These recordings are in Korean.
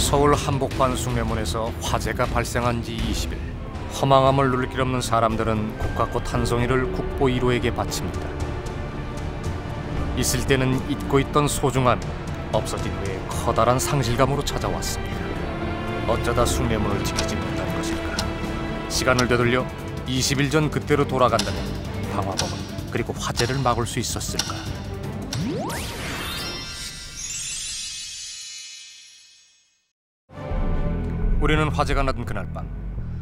서울 한복판 숭례문에서 화재가 발생한 지 20일. 허망함을 누릴 길 없는 사람들은 국화꽃 한 송이를 국보 1호에게 바칩니다. 있을 때는 잊고 있던 소중함이 없어진 후에 커다란 상실감으로 찾아왔습니다. 어쩌다 숭례문을 지키지 못한 것일까? 시간을 되돌려 20일 전 그때로 돌아간다면 방화범은 그리고 화재를 막을 수 있었을까? 우리는 화재가 나던 그날 밤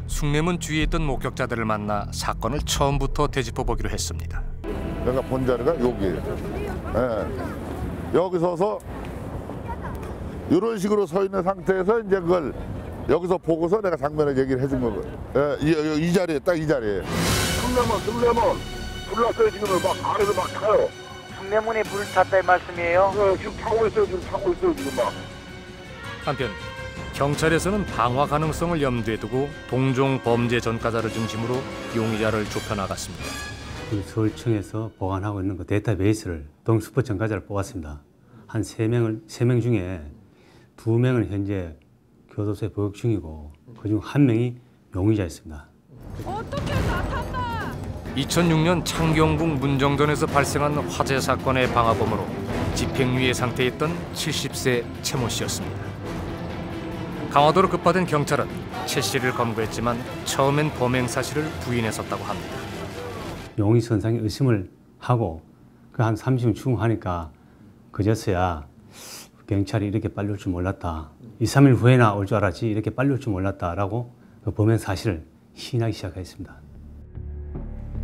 숭례문 주위에 있던 목격자들을 만나 사건을 처음부터 되짚어 보기로 했습니다. 내가 본 자리가 여기예요. 여기 서서 이런 식으로 서 있는 상태에서 이제 그걸 여기서 보고서 내가 장면을 얘기를 해준 거고. 이 자리에 딱 이 자리에. 숭례문 불났어요. 지금 막 아래서 막 타요. 숭례문에 불 탔다는 말씀이에요? 지금 타고 있어요. 지금 막. 한편 경찰에서는 방화 가능성을 염두에 두고 동종 범죄 전과자를 중심으로 용의자를 좁혀나갔습니다. 서울청에서 보관하고 있는 그 데이터베이스를 동수포 전과자를 뽑았습니다. 한 3명 중에 2명은 현재 교도소에 보역 중이고 그중 1명이 용의자였습니다. 어떻게 나탔나? 2006년 창경궁 문정전에서 발생한 화재 사건의 방화범으로 집행유예 상태에 있던 70세 최모 씨였습니다. 강화도로 급파된 경찰은 최 씨를 검거했지만 처음엔 범행 사실을 부인했었다고 합니다. 용의선상에 의심을 하고 그 한 30분 추궁하니까 그제서야 경찰이 이렇게 빨리 올 줄 몰랐다. 2, 3일 후에나 올 줄 알았지 이렇게 빨리 올 줄 몰랐다라고 그 범행 사실을 시인하기 시작했습니다.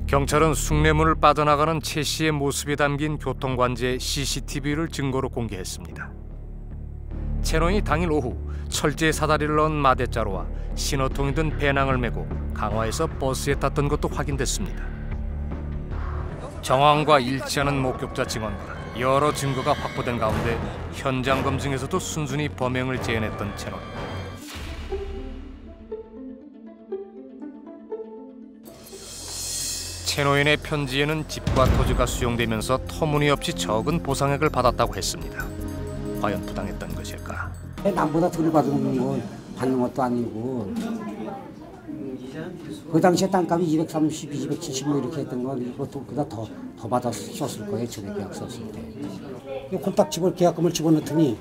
경찰은 숭례문을 빠져나가는 최 씨의 모습이 담긴 교통관제 CCTV를 증거로 공개했습니다. 최노인이 당일 오후 철제 사다리를 넣은 마대자루와 신호통이 든 배낭을 메고 강화에서 버스에 탔던 것도 확인됐습니다. 정황과 일치하는 목격자 증언과 여러 증거가 확보된 가운데 현장 검증에서도 순순히 범행을 재현했던 최노인. 최노인의 편지에는 집과 토지가 수용되면서 터무니없이 적은 보상액을 받았다고 했습니다. 과연 부당했던 것일까? 남보다 덜 받는 것도 아니고 그 당시에 땅값이 230, 270뭐 이렇게 했던 건 이것도 그다 더 받았었을 거예요. 전에 계약 썼을 때. 콜딱집을 계약금을 집어넣더니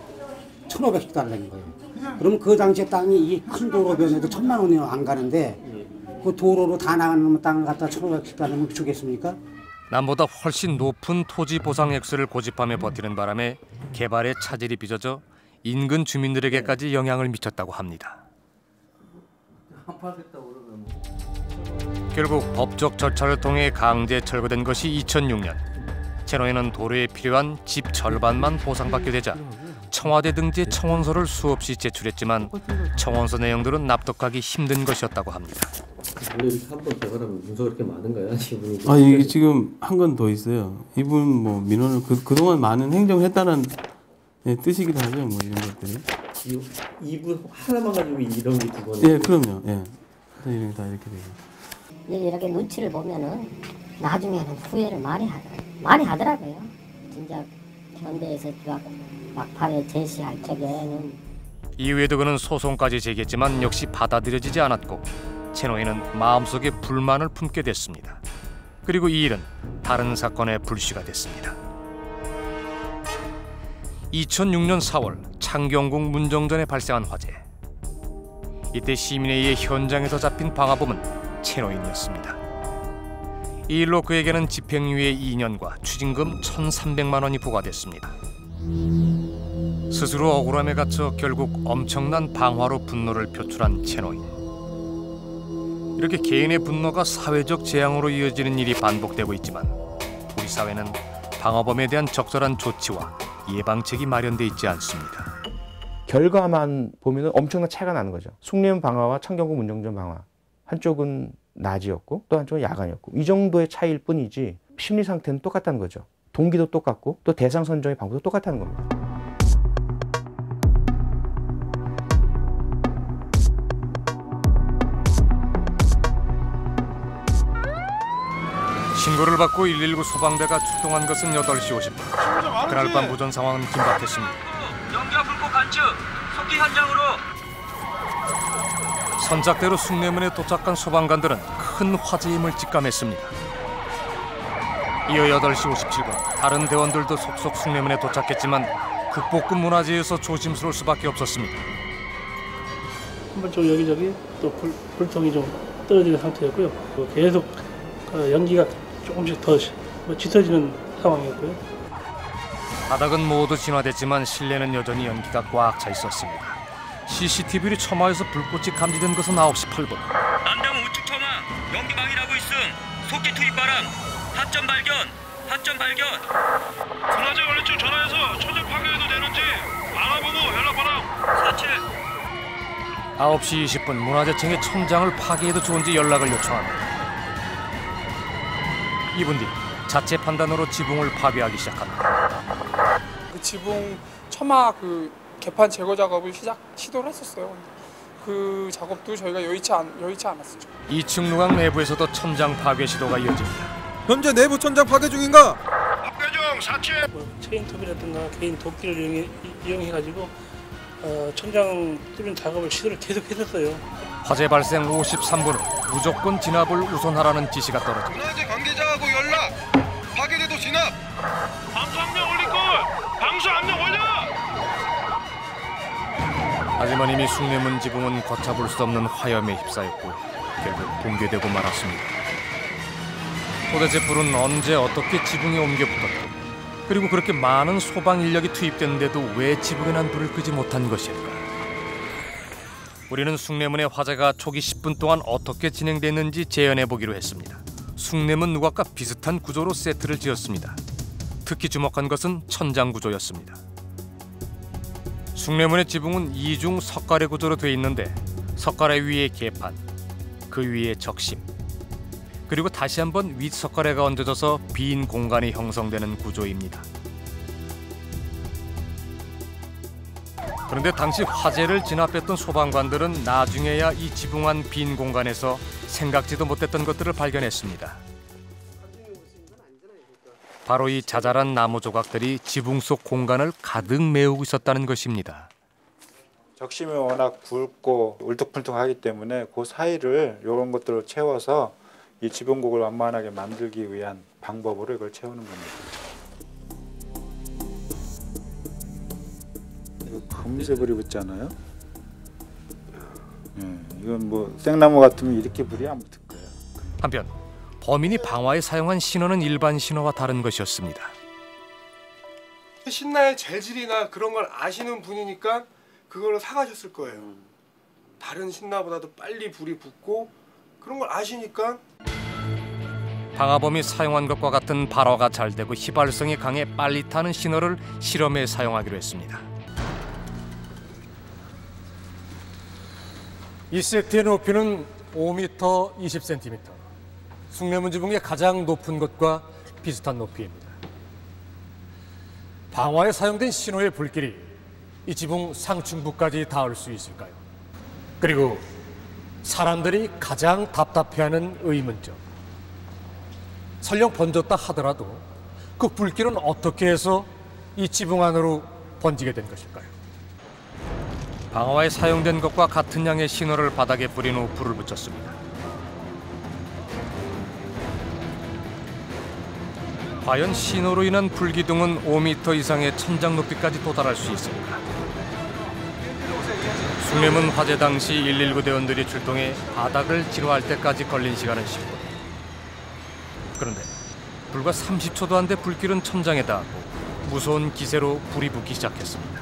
1,500달러인 거예요. 그러면 그 당시에 땅이 이 큰 도로변에도 1,000만 원이 안 가는데 그 도로로 다 나가는 땅을 갖다 1,500달러면 주겠습니까? 남보다 훨씬 높은 토지 보상 액수를 고집하며 버티는 바람에 개발의 차질이 빚어져 인근 주민들에게까지 영향을 미쳤다고 합니다. 결국 법적 절차를 통해 강제 철거된 것이 2006년. 최노인은 도로에 필요한 집 절반만 보상받게 되자 청와대 등지에 청원서를 수없이 제출했지만 청원서 내용들은 납득하기 힘든 것이었다고 합니다. 원래 이렇게 한 번 개발하면 문서가 그렇게 많은가요? 이게 지금 한 건 더 있어요. 이분 뭐 민원을 그동안 많은 행정을 했다는 뜻이기도 하죠. 뭐 이런 것들이. 이분 하나만 가지고 이런 게 두 번. 예, 그럼요. 예. 이런 다 이렇게 되고. 이렇게 눈치를 보면은 나중에는 후회를 많이 하더라고요. 진짜 현대에서 막판에 제시할 적에는. 이후에도 그는 소송까지 제기했지만 역시 받아들여지지 않았고 최노인은 마음속에 불만을 품게 됐습니다. 그리고 이 일은 다른 사건의 불씨가 됐습니다. 2006년 4월 창경궁 문정전에 발생한 화재. 이때 시민에 의해 현장에서 잡힌 방화범은 최노인이었습니다. 이 일로 그에게는 집행유예 2년과 추징금 1,300만 원이 부과됐습니다. 스스로 억울함에 갇혀 결국 엄청난 방화로 분노를 표출한 최노인. 이렇게 개인의 분노가 사회적 재앙으로 이어지는 일이 반복되고 있지만 우리 사회는 방화범에 대한 적절한 조치와 예방책이 마련돼 있지 않습니다. 결과만 보면 엄청난 차이가 나는 거죠. 숭례문 방화와 창경궁 문정전 방화. 한쪽은 낮이었고 또 한쪽은 야간이었고 이 정도의 차이일 뿐이지 심리 상태는 똑같다는 거죠. 동기도 똑같고 또 대상 선정의 방법도 똑같다는 겁니다. 신고를 받고 119 소방대가 출동한 것은 8시 50분. 그날 밤 오전 상황은 긴박했습니다. 연기와 불꽃 관측, 복귀 현장으로. 선작대로 숭례문에 도착한 소방관들은 큰 화재임을 직감했습니다. 이어 8시 57분 다른 대원들도 속속 숭례문에 도착했지만 극복급 문화재여서 조심스러울 수밖에 없었습니다. 한번 좀 여기저기 또 불통이 좀 떨어지는 상태였고요. 계속 연기가 조금씩 더 짙어지는 상황이었고요. 바닥은 모두 진화됐지만 실내는 여전히 연기가 꽉 차 있었습니다. CCTV를 첨화해서 불꽃이 감지된 것은 9시 8분. 남대문 우측 첨화 연기망이라고 있음. 속기 투입 바람. 하점 발견. 문화재 관리층 전화해서 천장 파괴해도 되는지 알아보고 연락 바람. 47. 9시 20분 문화재청에 천장을 파괴해도 좋은지 연락을 요청합니다. 2분 뒤 자체 판단으로 지붕을 파괴하기 시작합니다. 그 지붕 처마 그 개판 제거 작업을 시도를 했었어요. 그 작업도 저희가 여의치 않았었죠. 2층 루강 내부에서도 천장 파괴 시도가 이어집니다. 현재 내부 천장 파괴 중인가? 파괴 중. 47. 체인톱이라든가 개인 도끼를 이용해가지고 천장 뚫는 작업을 시도를 계속했었어요. 화재 발생 53분은 무조건 진압을 우선하라는 지시가 떨어집니다. 문화재 관계자하고 연락. 파괴돼도 진압. 방수 압력 올릴 걸. 방수 압력 올려. 하지만 이미 숭례문 지붕은 걷잡을 수 없는 화염에 휩싸였고 결국 붕괴되고 말았습니다. 도대체 불은 언제 어떻게 지붕에 옮겨 붙었고 그리고 그렇게 많은 소방 인력이 투입됐는데도 왜 지붕에 난 불을 끄지 못한 것일까? 우리는 숭례문의 화재가 초기 10분 동안 어떻게 진행됐는지 재현해 보기로 했습니다. 숭례문 누각과 비슷한 구조로 세트를 지었습니다. 특히 주목한 것은 천장 구조였습니다. 숭례문의 지붕은 이중 석가래 구조로 되어 있는데 석가래 위에 개판, 그 위에 적심, 그리고 다시 한번 윗석가래가 얹어져서 빈 공간이 형성되는 구조입니다. 그런데 당시 화재를 진압했던 소방관들은 나중에야 이 지붕 안 빈 공간에서 생각지도 못했던 것들을 발견했습니다. 바로 이 자잘한 나무 조각들이 지붕 속 공간을 가득 메우고 있었다는 것입니다. 적심이 워낙 굵고 울퉁불퉁하기 때문에 그 사이를 이런 것들을 채워서 이 지붕곡을 완만하게 만들기 위한 방법으로 이걸 채우는 겁니다. 이거 금세 불이 붙잖아요. 이건 뭐 생나무 같으면 이렇게 불이 안 붙을 거예요. 한편 범인이 방화에 사용한 신호는 일반 신호와 다른 것이었습니다. 신나의 재질이나 그런 걸 아시는 분이니까 그걸 사가셨을 거예요. 다른 신나보다도 빨리 불이 붙고 그런 걸 아시니까. 방화범이 사용한 것과 같은 발화가 잘 되고 휘발성이 강해 빨리 타는 신호를 실험에 사용하기로 했습니다. 이 세트의 높이는 5m 20cm. 숭례문 지붕의 가장 높은 것과 비슷한 높이입니다. 방화에 사용된 신호의 불길이 이 지붕 상층부까지 닿을 수 있을까요? 그리고 사람들이 가장 답답해하는 의문점. 설령 번졌다 하더라도 그 불길은 어떻게 해서 이 지붕 안으로 번지게 된 것일까요? 방화에 사용된 것과 같은 양의 신호를 바닥에 뿌린 후 불을 붙였습니다. 과연 신호로 인한 불기둥은 5m 이상의 천장 높이까지 도달할 수 있을까? 숭례문 화재 당시 119 대원들이 출동해 바닥을 진화할 때까지 걸린 시간은 10분. 그런데 불과 30초도 안 돼 불길은 천장에 닿았고 무서운 기세로 불이 붙기 시작했습니다.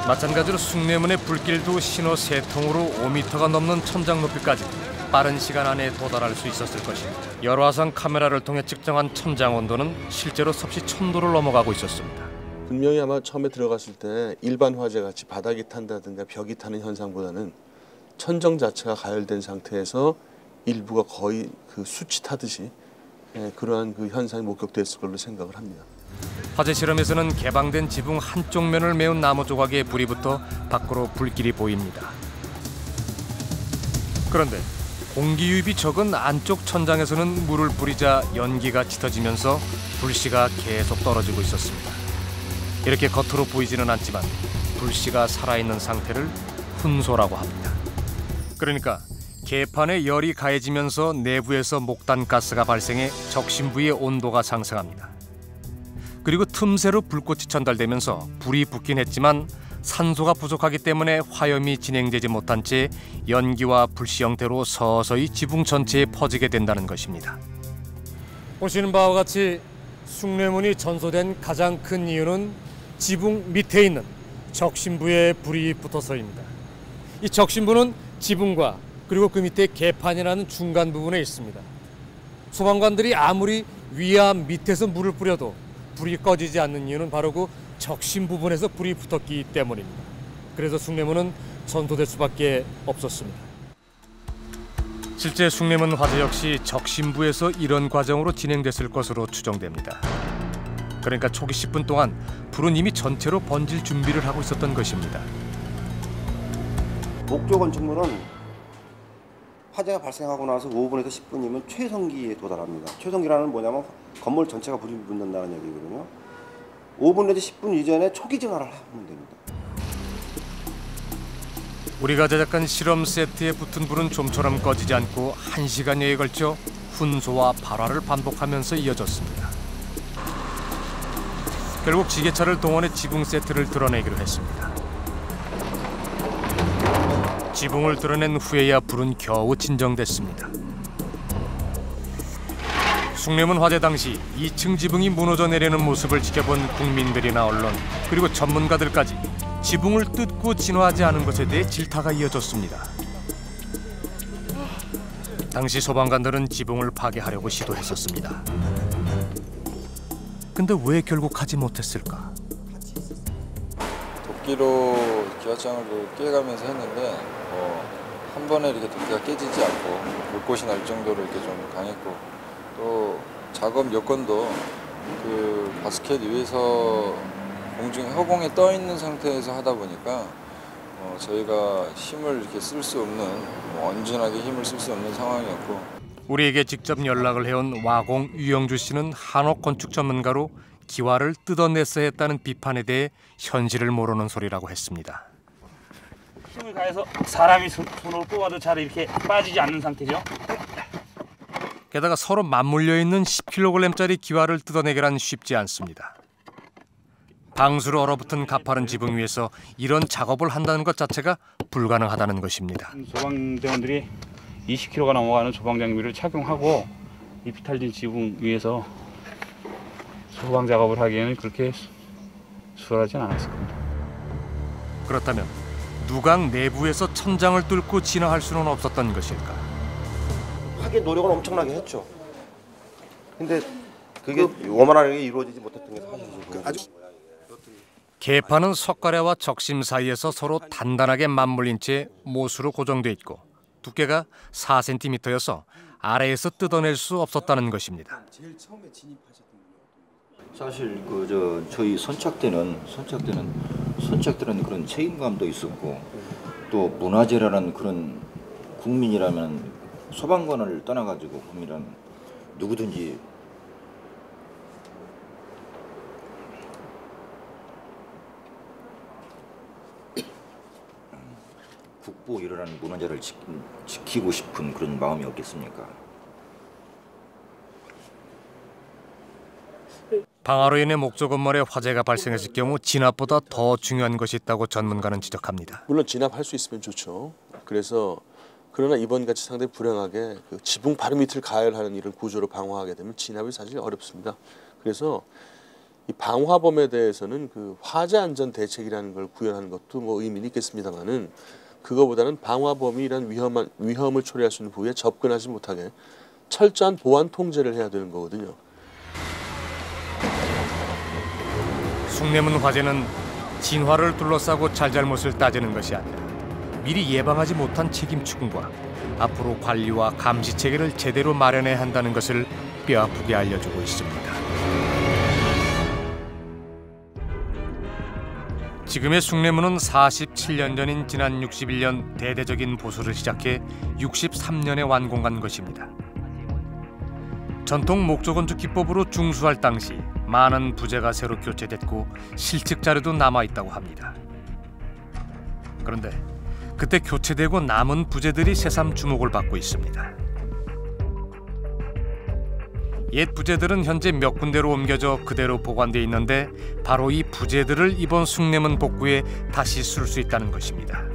마찬가지로 숭례문의 불길도 신호 3통으로 5m가 넘는 천장 높이까지 빠른 시간 안에 도달할 수 있었을 것입니다. 열화상 카메라를 통해 측정한 천장 온도는 실제로 섭씨 1000도를 넘어가고 있었습니다. 분명히 아마 처음에 들어갔을 때 일반 화재 같이 바닥이 탄다든가 벽이 타는 현상보다는 천정 자체가 가열된 상태에서 일부가 거의 그 수치 타듯이 그러한 그 현상이 목격됐을 걸로 생각을 합니다. 화재 실험에서는 개방된 지붕 한쪽 면을 메운 나무 조각에 불이 붙어 밖으로 불길이 보입니다. 그런데 공기 유입이 적은 안쪽 천장에서는 물을 뿌리자 연기가 짙어지면서 불씨가 계속 떨어지고 있었습니다. 이렇게 겉으로 보이지는 않지만 불씨가 살아있는 상태를 훈소라고 합니다. 그러니까 개판에 열이 가해지면서 내부에서 목단가스가 발생해 적심부의 온도가 상승합니다. 그리고 틈새로 불꽃이 전달되면서 불이 붙긴 했지만 산소가 부족하기 때문에 화염이 진행되지 못한 채 연기와 불씨 형태로 서서히 지붕 전체에 퍼지게 된다는 것입니다. 보시는 바와 같이 숭례문이 전소된 가장 큰 이유는 지붕 밑에 있는 적심부에 불이 붙어서입니다. 이 적심부는 지붕과 그리고 그 밑에 개판이라는 중간 부분에 있습니다. 소방관들이 아무리 위와 밑에서 물을 뿌려도 불이 꺼지지 않는 이유는 바로 그 적심 부분에서 불이 붙었기 때문입니다. 그래서 숭례문은 전소될 수밖에 없었습니다. 실제 숭례문 화재 역시 적심부에서 이런 과정으로 진행됐을 것으로 추정됩니다. 그러니까 초기 10분 동안 불은 이미 전체로 번질 준비를 하고 있었던 것입니다. 목조 건축물은 화재가 발생하고 나서 5분에서 10분이면 최성기에 도달합니다. 최성기라는 뭐냐면 건물 전체가 불이 붙는다는 얘기거든요. 5분에서 10분 이전에 초기 증화를 하면 됩니다. 우리가 제작한 실험 세트에 붙은 불은 좀처럼 꺼지지 않고 1시간여에 걸쳐 훈소와 발화를 반복하면서 이어졌습니다. 결국 지게차를 동원해 지붕 세트를 드러내기로 했습니다. 지붕을 드러낸 후에야 불은 겨우 진정됐습니다. 숭례문 화재 당시 2층 지붕이 무너져 내리는 모습을 지켜본 국민들이나 언론 그리고 전문가들까지 지붕을 뜯고 진화하지 않은 것에 대해 질타가 이어졌습니다. 당시 소방관들은 지붕을 파괴하려고 시도했었습니다. 근데 왜 결국 하지 못했을까? 도끼로 기와장을 깨가면서 했는데 한 번에 이렇게 도끼가 깨지지 않고 불꽃이 날 정도로 이렇게 좀 강했고, 또 작업 여건도 그 바스켓 위에서 공중에 허공에 떠 있는 상태에서 하다 보니까 저희가 힘을 이렇게 쓸 수 없는, 온전하게 힘을 쓸 수 없는 상황이었고. 우리에게 직접 연락을 해온 와공 유영주 씨는 한옥 건축 전문가로 기와를 뜯어냈어야 했다는 비판에 대해 현실을 모르는 소리라고 했습니다. 힘을 가해서 사람이 손으로 뽑아도 잘 이렇게 빠지지 않는 상태죠. 게다가 서로 맞물려 있는 10kg짜리 기와를 뜯어내기란 쉽지 않습니다. 방수로 얼어붙은 가파른 지붕 위에서 이런 작업을 한다는 것 자체가 불가능하다는 것입니다. 소방대원들이 20kg가 넘어가는 소방 장비를 착용하고 이 비탈진 지붕 위에서 소방 작업을 하기에는 그렇게 수월하진 않았을 겁니다. 그렇다면 누강 내부에서 천장을 뚫고 진화할 수는 없었던 것일까? 하기 노력을 엄청나게 했죠. 근데 그게 원만하게 이루어지지 못했던 게 사실이죠. 개판은 석가래와 적심 사이에서 서로 단단하게 맞물린 채 못으로 고정돼 있고 두께가 4cm여서 아래에서 뜯어낼 수 없었다는 것입니다. 사실 저희 선착대는 그런 책임감도 있었고, 또 문화재라는 그런 국민이라면 소방관을 떠나가지고 국민이라면 누구든지 국보 이러라는 문화재를 지키고 싶은 그런 마음이 없겠습니까? 방화로 인해 목조 건물에 화재가 발생했을 경우 진압보다 더 중요한 것이 있다고 전문가는 지적합니다. 물론 진압할 수 있으면 좋죠. 그러나 이번 같이 상당히 불행하게 그 지붕 바로 밑을 가열하는 이런 구조로 방화하게 되면 진압이 사실 어렵습니다. 그래서 이 방화범에 대해서는 그 화재 안전 대책이라는 걸 구현하는 것도 뭐 의미는 있겠습니다만은, 그거보다는 방화범이 이런 위험을 초래할 수 있는 부위에 접근하지 못하게 철저한 보안 통제를 해야 되는 거거든요. 숭례문 화재는 진화를 둘러싸고 잘잘못을 따지는 것이 아니라 미리 예방하지 못한 책임 추궁과 앞으로 관리와 감시 체계를 제대로 마련해야 한다는 것을 뼈아프게 알려주고 있습니다. 지금의 숭례문은 47년 전인 지난 61년 대대적인 보수를 시작해 63년에 완공한 것입니다. 전통 목조 건축 기법으로 중수할 당시 많은 부재가 새로 교체됐고 실측 자료도 남아있다고 합니다. 그런데 그때 교체되고 남은 부재들이 새삼 주목을 받고 있습니다. 옛 부재들은 현재 몇 군데로 옮겨져 그대로 보관돼 있는데 바로 이 부재들을 이번 숭례문 복구에 다시 쓸 수 있다는 것입니다.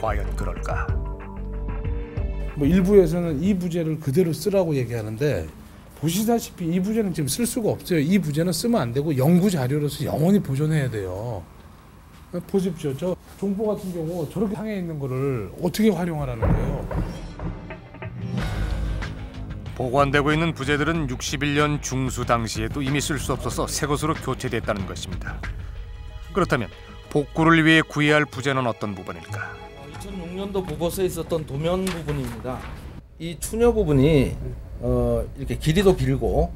과연 그럴까? 뭐 일부에서는 이 부재를 그대로 쓰라고 얘기하는데 보시다시피 이 부재는 지금 쓸 수가 없어요. 이 부재는 쓰면 안 되고 연구 자료로서 영원히 보존해야 돼요. 보십시오. 저 종보 같은 경우 저렇게 상해 있는 거를 어떻게 활용하라는 거예요? 보관되고 있는 부재들은 61년 중수 당시에도 이미 쓸 수 없어서 새 것으로 교체됐다는 것입니다. 그렇다면 복구를 위해 구해야 할 부재는 어떤 부분일까? 2006년도 보고서에 있었던 도면 부분입니다. 이 추녀 부분이 이렇게 길이도 길고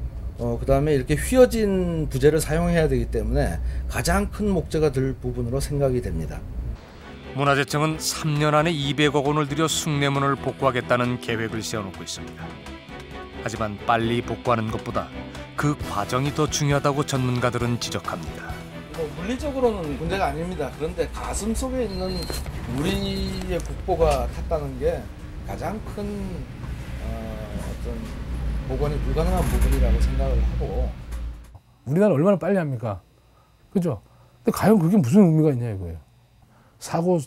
그다음에 이렇게 휘어진 부재를 사용해야 되기 때문에 가장 큰 목재가 될 부분으로 생각이 됩니다. 문화재청은 3년 안에 200억 원을 들여 숭례문을 복구하겠다는 계획을 세워놓고 있습니다. 하지만 빨리 복구하는 것보다 그 과정이 더 중요하다고 전문가들은 지적합니다. 물리적으로는 문제가 아닙니다. 그런데 가슴 속에 있는 우리의 국보가 탔다는 게 가장 큰 어떤 복원이 불가능한 부분이라고 생각을 하고. 우리나라 얼마나 빨리 합니까? 그죠? 근데 과연 그게 무슨 의미가 있냐 이거예요. 사고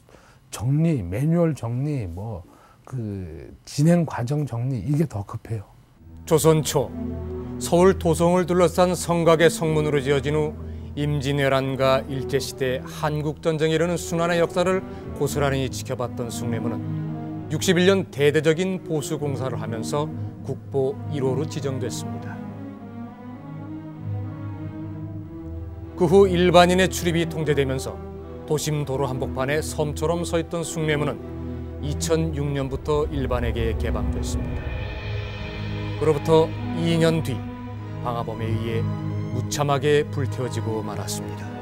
정리, 매뉴얼 정리, 뭐 그 진행 과정 정리 이게 더 급해요. 조선 초 서울 도성을 둘러싼 성곽의 성문으로 지어진 후 임진왜란과 일제시대 한국전쟁에 이르는 순환의 역사를 고스란히 지켜봤던 숭례문은 61년 대대적인 보수공사를 하면서 국보 1호로 지정됐습니다. 그 후 일반인의 출입이 통제되면서 도심 도로 한복판에 섬처럼 서있던 숭례문은 2006년부터 일반에게 개방됐습니다. 그로부터 2년 뒤 방화범에 의해 무참하게 불태워지고 말았습니다.